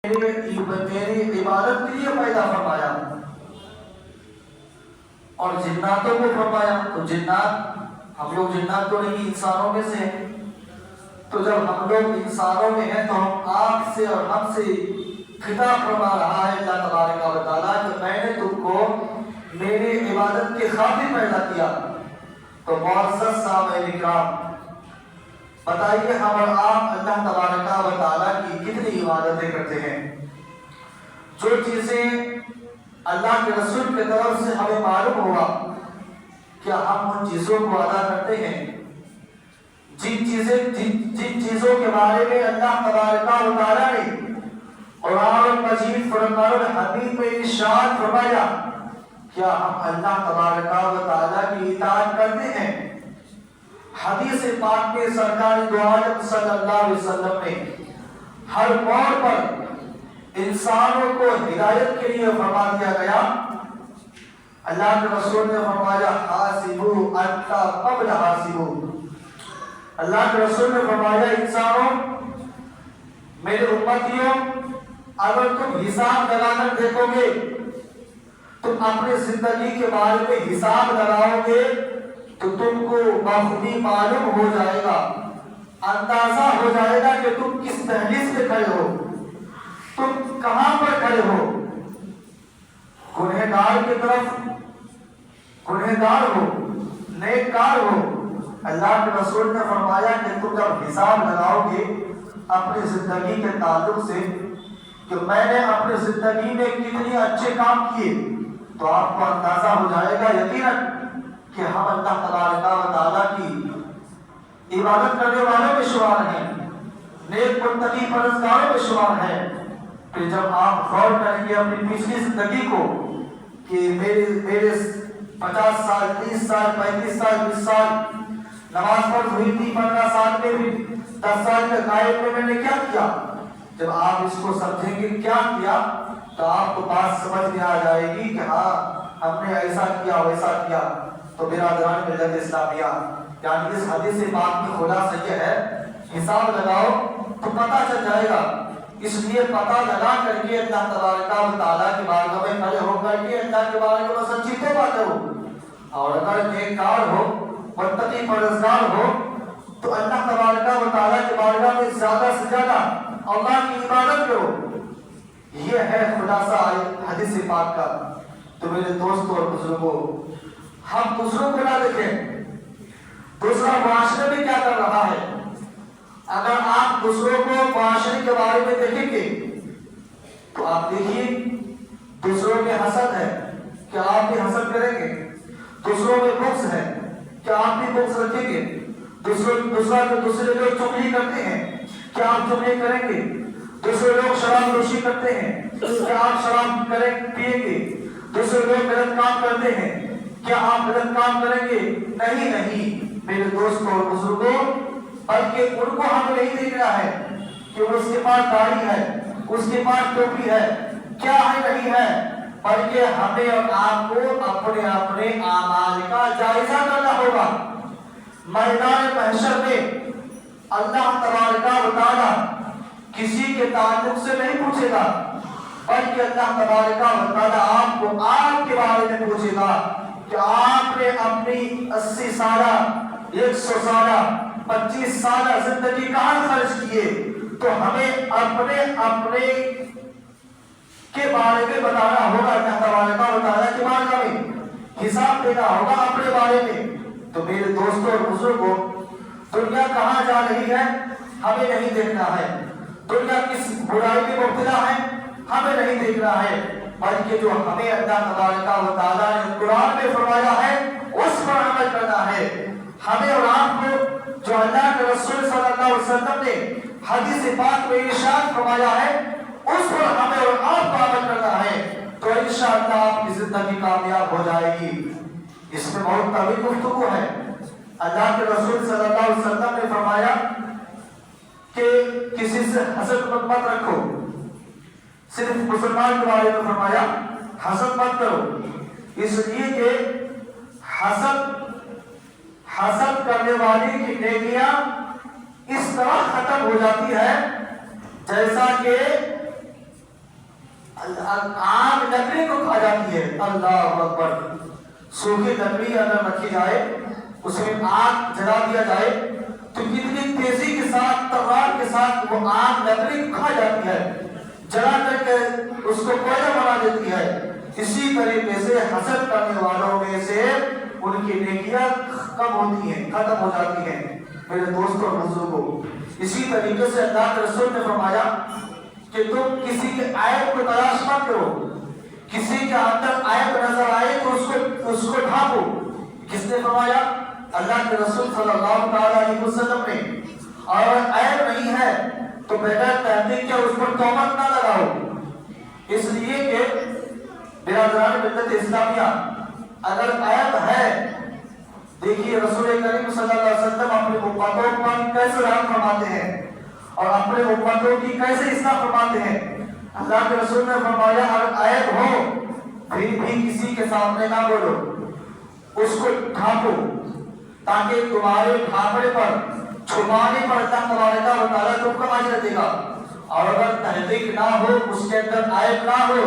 میری عبادت کے لیے پیدا فرمایا اور جناتوں کو فرمایا. تو جنات، ہم لوگ جنات تو نہیں، انسانوں میں سے ہیں. تو جب ہم لوگ انسانوں میں ہیں تو ہم آپ سے اور ہم سے خطاب فرما رہا ہے اللہ تبارک و تعالیٰ کہ میں نے تم کو میری عبادت کی خاطر پیدا کیا. تو معزز سامعین کرام، بتائیے ہم اور آپ اللہ تبارک و تعالیٰ کی کتنی عبادتیں کرتے ہیں؟ جو چیزیں اللہ کے رسول کی طرف سے ہمیں معلوم ہوا کیا ہم ان چیزوں کو ادا کرتے ہیں؟ جن چیزوں کے بارے میں اللہ تبارک و تعالیٰ نے قرآن مجید فرقان الحمید میں ارشاد فرمایا، کیا ہم اللہ تبارک و تعالیٰ کی اطاعت کرتے ہیں؟ حدیث پاک میں سرکار دو عالم صلی اللہ علیہ وسلم نے ہر موڑ پر انسانوں کو ہدایت کے لیے فرما دیا گیا. اللہ کے رسول نے فرمایا حاسبو انت قبل حاسبو. اللہ کے رسول نے فرمایا انسانوں، میرے امتیوں، اگر تم حساب لگا کر دیکھو گے، تم اپنے زندگی کے بارے میں حساب لگاؤ گے تو تم کو بخودی معلوم ہو جائے گا، اندازہ ہو جائے گا کہ تم کس دہلیز پہ کھڑے ہو، تم کہاں پر کھڑے ہو. گنہگار کی طرف گنہگار ہو، نیککار ہو. اللہ کے رسول نے فرمایا کہ تم جب حساب لگاؤ گے اپنی زندگی کے تعلق سے کہ میں نے اپنی زندگی میں کتنے اچھے کام کیے، تو آپ کو اندازہ ہو جائے گا یقیناً کہ ہم اللہ تبارک و تعالیٰ کی عبادت کرنے والوں میں شمار ہیں، نیک متقی پرہیزگاروں میں شمار ہیں. پھر جب آپ غور کریں گے اپنی پچھلی زندگی کو کہ میرے 50 سال 30 سال 35 سال 20 سال نماز فرض ہوئی تھی، 15 سال میں بھی 10 سال کے غائب میں نے کیا کیا. جب آپ اس کو سمجھیں گے کیا کیا تو آپ کو بات سمجھ میں آ جائے گی کہ ہاں ہم نے ایسا کیا ویسا کیا. تو برادران ملت اسلامیہ، یعنی اس حدیث پاک کی خلاصہ یہ ہے، حساب لگاؤ تو پتہ چل جائے گا. اس لیے پتہ لگا کر کے اللہ تبارک و تعالیٰ کے بارگاہ میں کھڑے ہو کر کے اللہ کے بارگاہ میں سچی توبہ کرو. اور اگر نیککار ہو، متقی پرہیزگار ہو تو اللہ تبارک و تعالیٰ کے بارگاہ میں زیادہ سے زیادہ اللہ کی عبادت کرو. یہ ہے خلاصہ حدیث پاک کا. تو میرے دوستوں اور بزرگوں، ہم دوسروں کو نہ دیکھیں دوسرا معاشرے میں کیا کر رہا ہے. اگر آپ دوسروں کو معاشرے کے بارے میں دیکھیں گے تو آپ دیکھیے دوسروں میں حسد ہے، کیا آپ بھی حسد کریں گے؟ دوسروں میں بغض ہے، کیا آپ بھی بغض رکھیں گے؟ دوسرے لوگ چغلی کرتے ہیں، کیا آپ چغلی کریں گے؟ دوسرے لوگ شراب نوشی کرتے ہیں، کیا آپ شراب پیئیں گے؟ دوسرے لوگ غلط کام کرتے ہیں، کیا آپ غلط کام کریں گے؟ نہیں میرے دوستوں اور بزرگوں، بلکہ ان کو ہمیں نہیں دیکھ رہا ہے کہ اس کے پاس داڑھی ہے، اس کے پاس ٹوپی ہے، کیا ہے نہیں ہے، بلکہ ہمیں اور آپ کو اپنے اعمال کا جائزہ کرنا ہوگا. میدان محشر میں اللہ تبارک و تعالیٰ کسی کے تعلق سے نہیں پوچھے گا، بلکہ اللہ تبارک و تعالیٰ آپ کو آپ کے بارے میں پوچھے گا کہ آپ نے اپنی 80 سالہ 100 سالہ 25 سالہ زندگی کہاں خرچ کیے. تو ہمیں اپنے کے بارے میں بتانا ہوگا. اللہ تبارک و تعالیٰ کے بارے میں حساب دینا ہوگا اپنے بارے میں. تو میرے دوستوں اور بزرگوں، دنیا کہاں جا رہی ہے ہمیں نہیں دیکھنا ہے، دنیا کس برائی میں مبتلا ہے ہمیں نہیں دیکھنا ہے، بلکہ جو ہمیں اللہ تبارک و تعالیٰ نے قرآن میں فرمایا ہے اس پر عمل کرنا ہے. ہمیں اور آپ کو جو اللہ کے رسول صلی اللہ علیہ وسلم نے حدیث پاک میں ارشاد فرمایا ہے اس پر ہمیں اور آپ کو عمل کرنا ہے. تو انشاءاللہ آپ کی زندگی کامیاب ہو جائے گی. اس میں بہت طویل گفتگو ہے. اللہ کے رسول صلی اللہ علیہ وسلم نے فرمایا کہ کسی سے حسد مت رکھو. صرف مسلمان کے بارے میں فرمایا حسد مت کرو، اس لیے کہ حسد کرنے والی کی نیکیاں اس طرح ختم ہو جاتی ہے جیسا کہ آگ لکڑی کو کھا جاتی ہے، اللہ اکبر، سوکھی لکڑی اگر رکھی جائے اس میں آگ جلا دیا جائے تو کتنی تیزی کے ساتھ، تلوار کے ساتھ وہ آگ لکڑی کو کھا جاتی ہے، جلا کر کے اس کو کوئلہ بنا دیتی ہے۔ اسی طریقے سے حسد کرنے والوں میں سے ان کی نیکیاں کم ہوتی ہیں، ختم ہو جاتی ہیں میرے دوستوں اور بزرگوں۔ اسی طریقے سے اللہ کے رسول نے فرمایا کہ تم کسی کے عیب کو تلاش مت کرو، کسی کے اندر عیب نظر آئے تو اس کو ڈھانپو۔ کس نے فرمایا؟ اللہ کے رسول صلی اللہ تعالی علیہ وسلم نے۔ اور عیب نہیں ہے تو بغیر تحقیق کے اس پر تہمت نہ لگاؤ، اس لیے کہ برادران ملت اسلامیہ اگر عیب ہے، دیکھیے رسول کریم صلی اللہ علیہ وسلم اپنے امتوں پر کیسے رحم فرماتے ہیں اور اپنے امتوں کی کیسے اصلاح فرماتے ہیں۔ اللہ کے رسول نے فرمایا اگر عیب ہو پھر بھی کسی کے سامنے نہ بولو، اس کو ڈھانپو، تاکہ تمہارے ڈھانپنے پر، چھپانے پر اللہ تبارک و تعالیٰ تم کو اجر دے گا۔ اور اگر تحقیق نہ ہو، اس کے اندر عیب نہ ہو،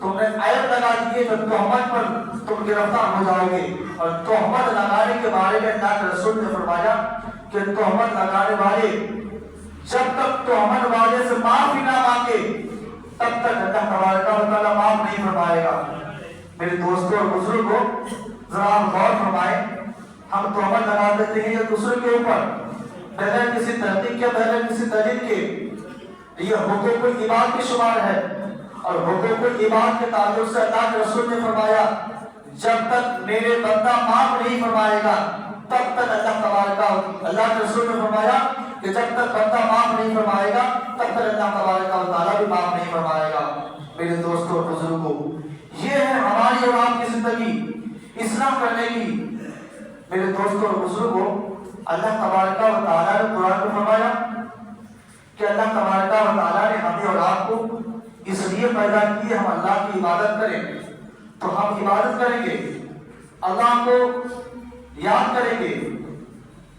تم نے عیب لگا دیے تو تہمت پر تم گرفتار ہو جاؤ گے۔ اور تہمت لگانے کے بارے میں اللہ کے رسول نے فرمایا کہ تہمت لگانے والے جب تک تہمت والے سے معافی نہ مانگے تب تک اللہ تبارک و تعالیٰ معاف نہیں فرمائے گا۔ میرے دوستوں اور بزرگوں، ذرا آپ غور فرمائیں، ہم تہمت لگا دیتے ہیں ایک دوسرے کے اوپر بغیر کسی تحقیق کے، بغیر کسی دلیل کے۔ یہ حقوق العباد کی شمار ہے، اور حقوق العباد کے تعلق سے اللہ کے رسول نے فرمایا جب تک میرے بندہ معاف نہیں فرمائے گا تب تک اللہ کے رسول نے فرمایا کہ جب تک بندہ معاف نہیں فرمائے گا تب تک اللہ تبارک و تعالیٰ بھی معاف نہیں فرمائے گا۔ میرے دوستوں اور بزرگوں، یہ ہے ہماری اور آپ کی زندگی اصلاح کرنے کی۔ میرے دوستوں اور بزرگوں، اللہ تبارک و تعالیٰ نے قرآن میں فرمایا کہ اللہ تبارک و تعالیٰ نے ہمیں اور آپ کو اس لیے پیدا کی ہم اللہ کی عبادت کریں، تو ہم عبادت کریں گے، اللہ کو یاد کریں گے،